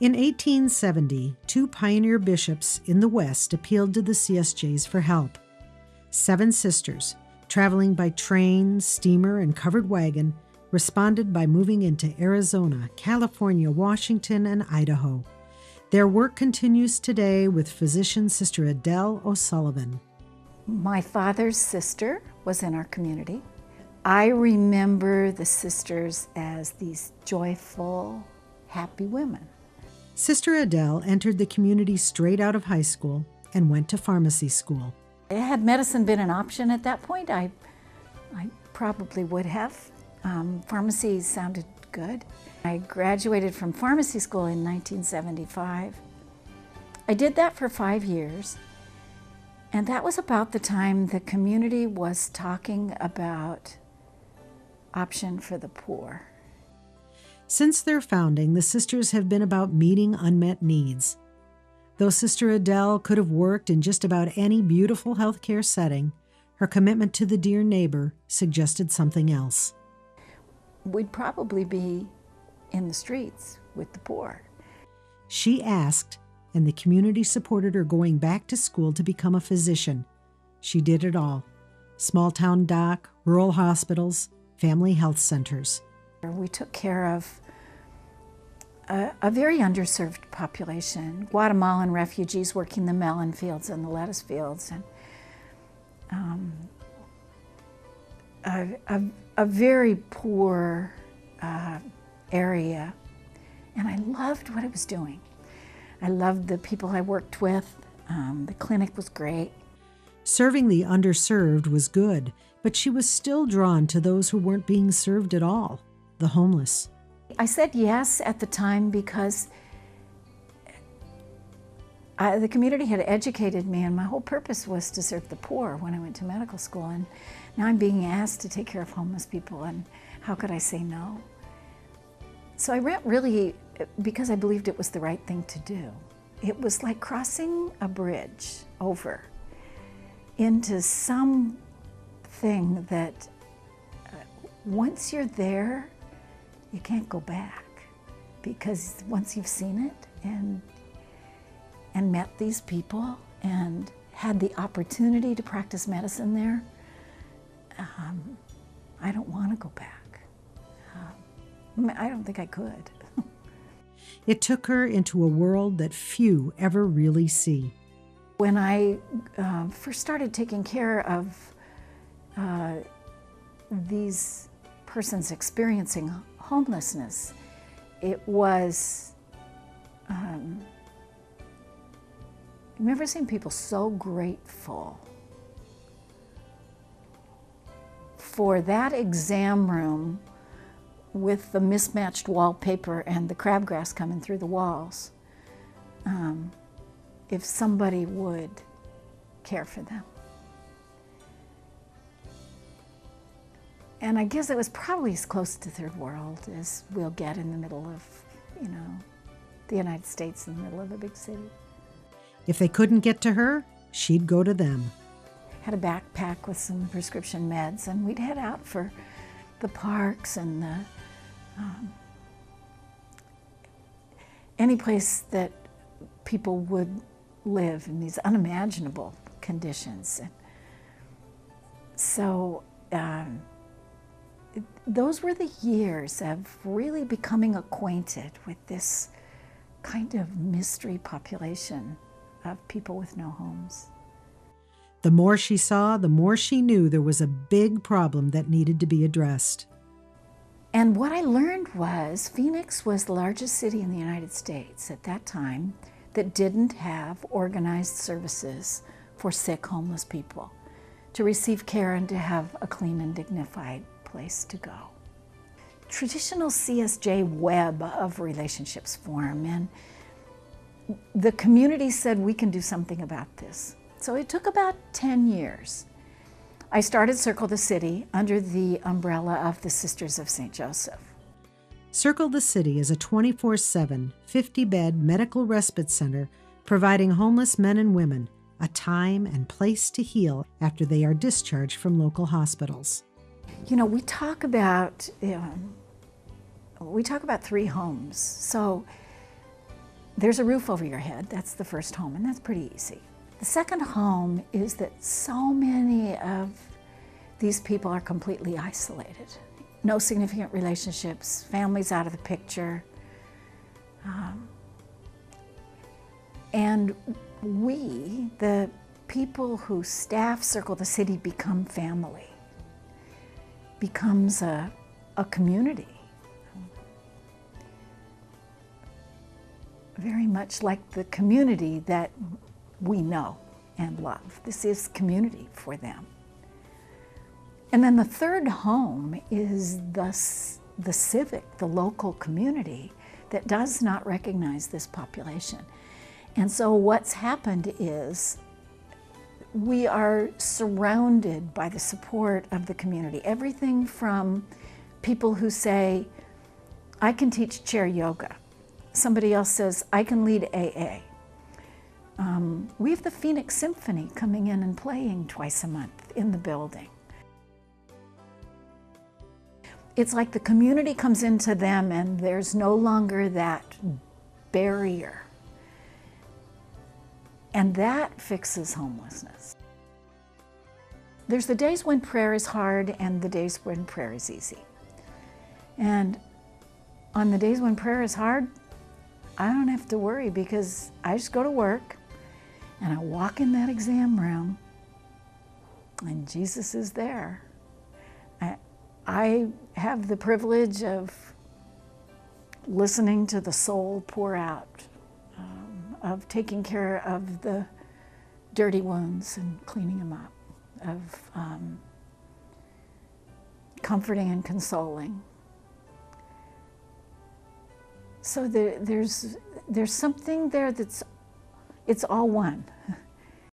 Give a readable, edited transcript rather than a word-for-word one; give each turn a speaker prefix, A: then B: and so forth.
A: In 1870, two pioneer bishops in the West appealed to the CSJs for help. 7 sisters, traveling by train, steamer, and covered wagon, responded by moving into Arizona, California, Washington, and Idaho. Their work continues today with physician Sister Adele O'Sullivan.
B: My father's sister was in our community. I remember the sisters as these joyful, happy women.
A: Sister Adele entered the community straight out of high school and went to pharmacy school.
B: Had medicine been an option at that point, I probably would have. Pharmacy sounded good. I graduated from pharmacy school in 1975. I did that for 5 years, and that was about the time the community was talking about option for the poor.
A: Since their founding, the sisters have been about meeting unmet needs. Though Sister Adele could have worked in just about any beautiful healthcare setting, her commitment to the dear neighbor suggested something else.
B: We'd probably be in the streets with the poor.
A: She asked, and the community supported her going back to school to become a physician. She did it all: small-town doc, rural hospitals, family health centers.
B: We took care of a very underserved population, Guatemalan refugees working the melon fields and the lettuce fields, and a very poor area. And I loved what it was doing. I loved the people I worked with. The clinic was great.
A: Serving the underserved was good, but she was still drawn to those who weren't being served at all, the homeless.
B: I said yes at the time because the community had educated me, and my whole purpose was to serve the poor when I went to medical school. And now I'm being asked to take care of homeless people, and how could I say no? So I went really because I believed it was the right thing to do. It was like crossing a bridge over into something that once you're there, you can't go back, because once you've seen it and met these people and had the opportunity to practice medicine there, I don't want to go back. I don't think I could.
A: It took her into a world that few ever really see.
B: When I first started taking care of these persons experiencing homelessness, it was, I remember seeing people so grateful for that exam room with the mismatched wallpaper and the crabgrass coming through the walls, if somebody would care for them. And I guess it was probably as close to third world as we'll get in the middle of, the United States, in the middle of a big city.
A: If they couldn't get to her, she'd go to them.
B: Had a backpack with some prescription meds, and we'd head out for the parks and any place that people would live in these unimaginable conditions. And so those were the years of really becoming acquainted with this kind of mystery population of people with no homes.
A: The more she saw, the more she knew there was a big problem that needed to be addressed.
B: And what I learned was Phoenix was the largest city in the United States at that time that didn't have organized services for sick homeless people to receive care and to have a clean and dignified place to go. Traditional CSJ web of relationships form, and the community said we can do something about this. So it took about 10 years. I started Circle the City under the umbrella of the Sisters of St. Joseph.
A: Circle the City is a 24/7, 50-bed medical respite center providing homeless men and women a time and place to heal after they are discharged from local hospitals.
B: We talk about 3 homes. So there's a roof over your head. That's the first home, and that's pretty easy. The second home is that so many of these people are completely isolated. No significant relationships, families out of the picture. And we, the people who staff Circle the City, become family, becomes a community. Very much like the community that we know and love. This is community for them. And then the third home is the civic, the local community that does not recognize this population. And so what's happened is we are surrounded by the support of the community. Everything from people who say, I can teach chair yoga. Somebody else says, I can lead AA. We have the Phoenix Symphony coming in and playing twice a month in the building. It's like the community comes into them and there's no longer that barrier. And that fixes homelessness. There's the days when prayer is hard and the days when prayer is easy. And on the days when prayer is hard, I don't have to worry because I just go to work and I walk in that exam room and Jesus is there. I have the privilege of listening to the soul pour out, of taking care of the dirty wounds and cleaning them up, of comforting and consoling. So there's something there it's all one.